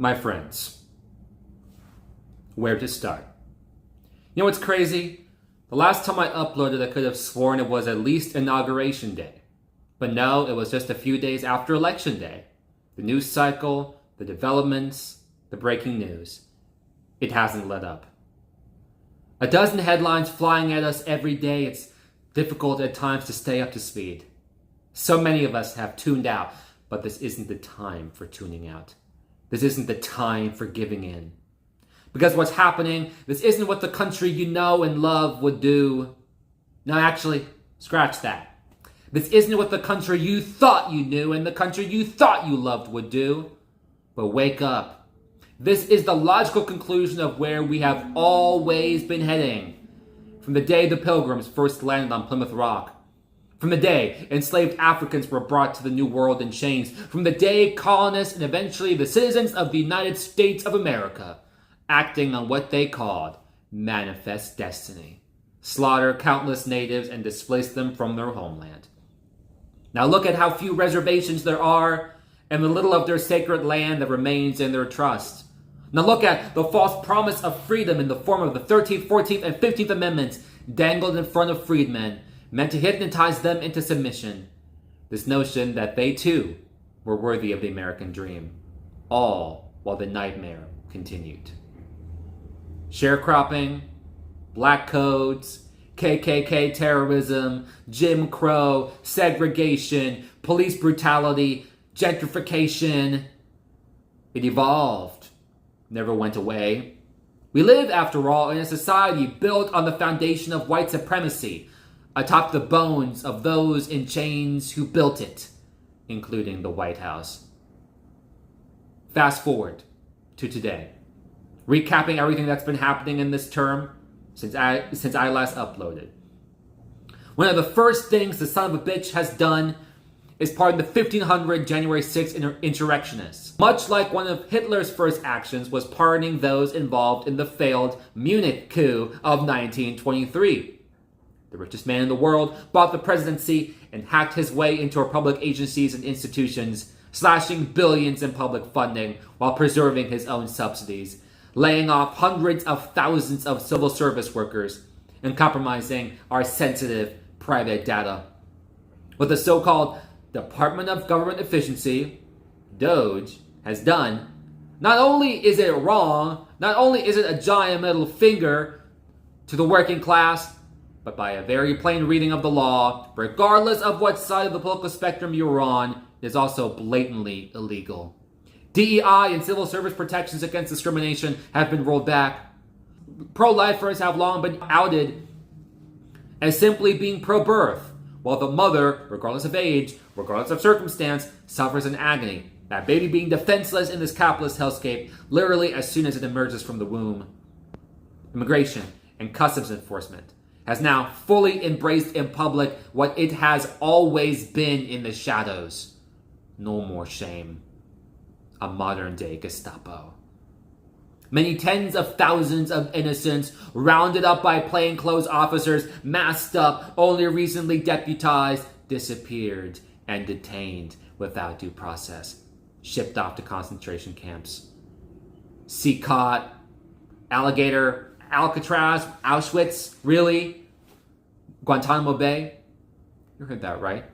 My friends, where to start? You know what's crazy? The last time I uploaded, I could have sworn it was at least Inauguration Day. But no, it was just a few days after Election Day. The news cycle, the developments, the breaking news. It hasn't let up. A dozen headlines flying at us every day. It's difficult at times to stay up to speed. So many of us have tuned out, but this isn't the time for tuning out. This isn't the time for giving in. Because what's happening, this isn't what the country you know and love would do. No, actually, scratch that. This isn't what the country you thought you knew and the country you thought you loved would do. But wake up. This is the logical conclusion of where we have always been heading. From the day the Pilgrims first landed on Plymouth Rock. From the day enslaved Africans were brought to the New World in chains. From the day colonists and eventually the citizens of the United States of America, acting on what they called manifest destiny, slaughter countless natives and displace them from their homeland. Now look at how few reservations there are and the little of their sacred land that remains in their trust. Now look at the false promise of freedom in the form of the 13th, 14th, and 15th Amendments dangled in front of freedmen, meant to hypnotize them into submission. This notion that they too were worthy of the American dream, all while the nightmare continued. Sharecropping, black codes, KKK terrorism, Jim Crow, segregation, police brutality, gentrification. It evolved, never went away. We live, after all, in a society built on the foundation of white supremacy, atop the bones of those in chains who built it, including the White House. Fast forward to today, recapping everything that's been happening in this term since I last uploaded. One of the first things the son of a bitch has done is pardon the 1500 January 6th insurrectionists. Much like one of Hitler's first actions was pardoning those involved in the failed Munich coup of 1923. The richest man in the world bought the presidency and hacked his way into our public agencies and institutions, slashing billions in public funding while preserving his own subsidies, laying off hundreds of thousands of civil service workers, and compromising our sensitive private data. What the so-called Department of Government Efficiency, DOGE, has done, not only is it wrong, not only is it a giant middle finger to the working class, but by a very plain reading of the law, regardless of what side of the political spectrum you're on, is also blatantly illegal. DEI and civil service protections against discrimination have been rolled back. Pro-lifers have long been outed as simply being pro-birth, while the mother, regardless of age, regardless of circumstance, suffers in agony. That baby being defenseless in this capitalist hellscape, literally as soon as it emerges from the womb. Immigration and customs enforcement has now fully embraced in public what it has always been in the shadows. No more shame. A modern-day Gestapo. Many tens of thousands of innocents, rounded up by plainclothes officers, masked up, only recently deputized, disappeared and detained without due process, shipped off to concentration camps. Seacot, Alligator, Alcatraz, Auschwitz, really? Guantanamo Bay? You heard that right.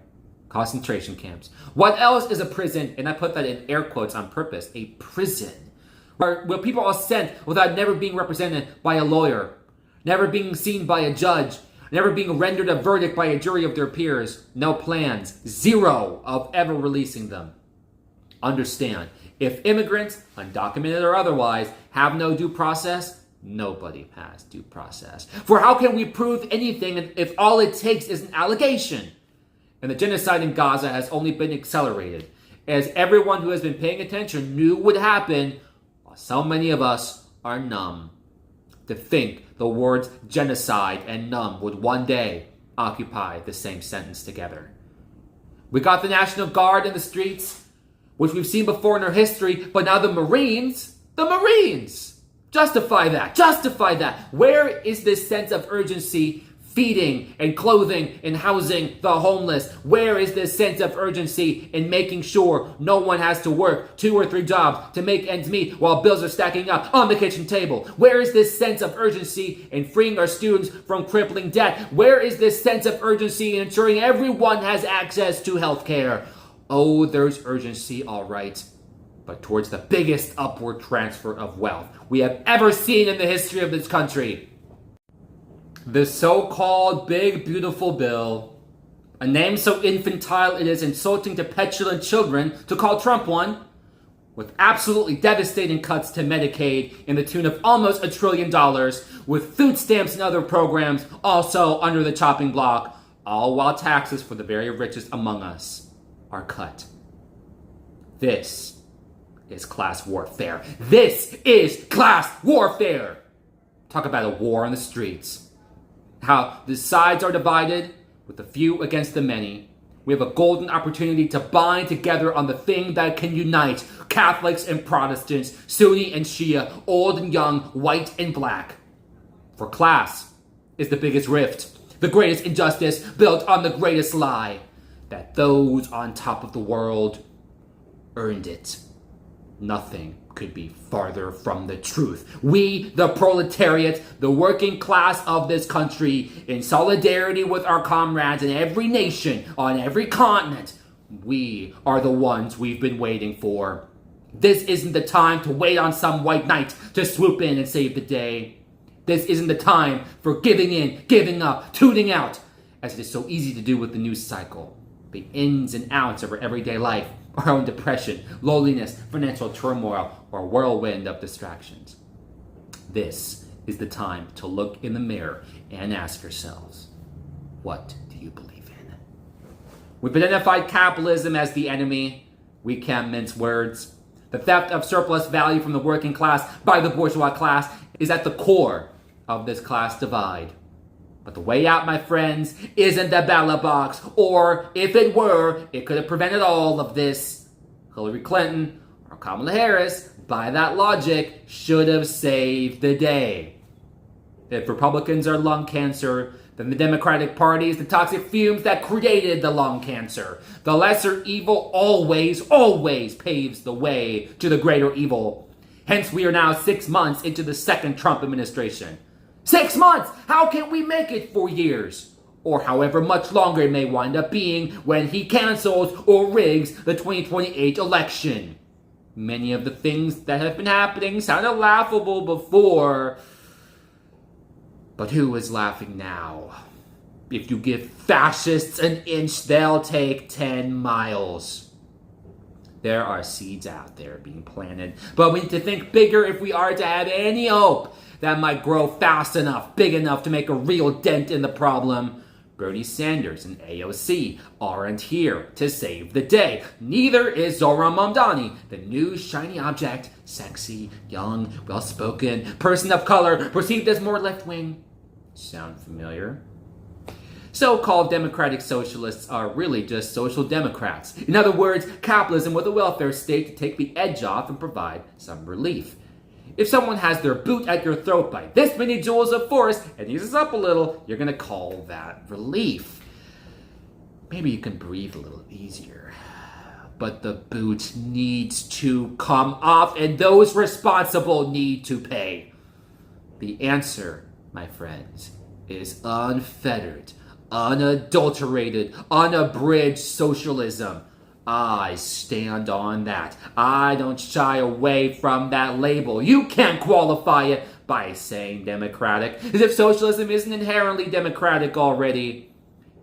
Concentration camps. What else is a prison? And I put that in air quotes on purpose. A prison. Where people are sent without never being represented by a lawyer, never being seen by a judge, never being rendered a verdict by a jury of their peers. No plans. Zero of ever releasing them. Understand, if immigrants, undocumented or otherwise, have no due process, nobody has due process. For how can we prove anything if all it takes is an allegation? And the genocide in Gaza has only been accelerated, as everyone who has been paying attention knew would happen, while so many of us are numb. To think the words genocide and numb would one day occupy the same sentence together. We got the National Guard in the streets, which we've seen before in our history, but now the Marines! Justify that. Where is this sense of urgency feeding and clothing and housing the homeless? Where is this sense of urgency in making sure no one has to work 2 or 3 jobs to make ends meet while bills are stacking up on the kitchen table? Where is this sense of urgency in freeing our students from crippling debt? Where is this sense of urgency in ensuring everyone has access to health care? Oh, there's urgency, all right, but towards the biggest upward transfer of wealth we have ever seen in the history of this country. The so-called Big Beautiful Bill, a name so infantile it is insulting to petulant children to call Trump one, with absolutely devastating cuts to Medicaid in the tune of almost $1 trillion, with food stamps and other programs also under the chopping block, all while taxes for the very richest among us are cut. This is class warfare. This is class warfare! Talk about a war on the streets. How the sides are divided with the few against the many. We have a golden opportunity to bind together on the thing that can unite Catholics and Protestants, Sunni and Shia, old and young, white and black. For class is the biggest rift, the greatest injustice built on the greatest lie, that those on top of the world earned it. Nothing could be farther from the truth. We, the proletariat, the working class of this country, in solidarity with our comrades in every nation, on every continent, we are the ones we've been waiting for. This isn't the time to wait on some white knight to swoop in and save the day. This isn't the time for giving in, giving up, tuning out, as it is so easy to do with the news cycle. The ins and outs of our everyday life, our own depression, loneliness, financial turmoil, or whirlwind of distractions. This is the time to look in the mirror and ask yourselves, what do you believe in? We've identified capitalism as the enemy. We can't mince words. The theft of surplus value from the working class by the bourgeois class is at the core of this class divide. But the way out, my friends, isn't the ballot box, or if it were, it could have prevented all of this. Hillary Clinton or Kamala Harris, by that logic, should have saved the day. If Republicans are lung cancer, then the Democratic Party is the toxic fumes that created the lung cancer. The lesser evil always paves the way to the greater evil. Hence, we are now 6 months into the second Trump administration. 6 months! How can we make it 4 years? Or however much longer it may wind up being when he cancels or rigs the 2028 election. Many of the things that have been happening sounded laughable before. But who is laughing now? If you give fascists an inch, they'll take 10 miles. There are seeds out there being planted, but we need to think bigger if we are to have any hope that might grow fast enough, big enough to make a real dent in the problem. Bernie Sanders and AOC aren't here to save the day. Neither is Zohran Mamdani, the new shiny object, sexy, young, well-spoken, person of color, perceived as more left-wing. Sound familiar? So-called democratic socialists are really just social democrats. In other words, capitalism with a welfare state to take the edge off and provide some relief. If someone has their boot at your throat by this many joules of force and eases up a little, you're going to call that relief. Maybe you can breathe a little easier. But the boot needs to come off, and those responsible need to pay. The answer, my friends, is unfettered, unadulterated, unabridged socialism. I stand on that. I don't shy away from that label. You can't qualify it by saying democratic, as if socialism isn't inherently democratic already.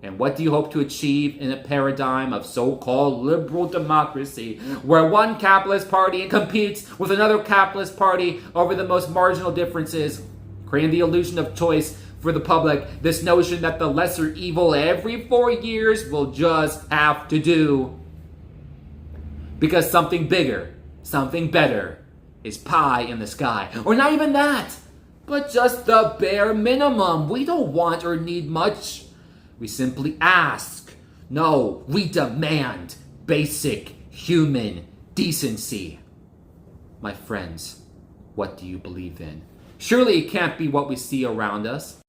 And what do you hope to achieve in a paradigm of so-called liberal democracy, where one capitalist party competes with another capitalist party over the most marginal differences, creating the illusion of choice for the public, this notion that the lesser evil every 4 years will just have to do? Because something bigger, something better, is pie in the sky. Or not even that, but just the bare minimum. We don't want or need much. We simply ask. No, we demand basic human decency. My friends, what do you believe in? Surely it can't be what we see around us.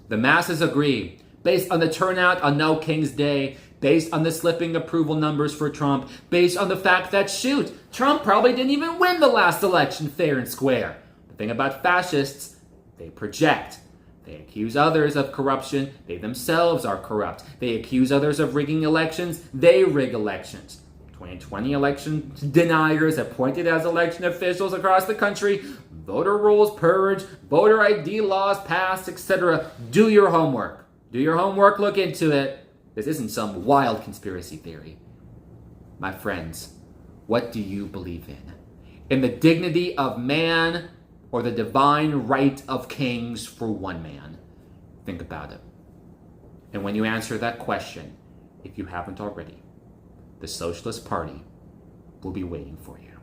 The masses agree, based on the turnout on No King's Day, based on the slipping approval numbers for Trump, based on the fact that, shoot, Trump probably didn't even win the last election fair and square. The thing about fascists, they project. They accuse others of corruption. They themselves are corrupt. They accuse others of rigging elections. They rig elections. 2020 election deniers appointed as election officials across the country, voter rolls purged, voter ID laws passed, etc. Do your homework. Do your homework, look into it. This isn't some wild conspiracy theory. My friends, what do you believe in? In the dignity of man or the divine right of kings for one man? Think about it. And when you answer that question, if you haven't already, the Socialist Party will be waiting for you.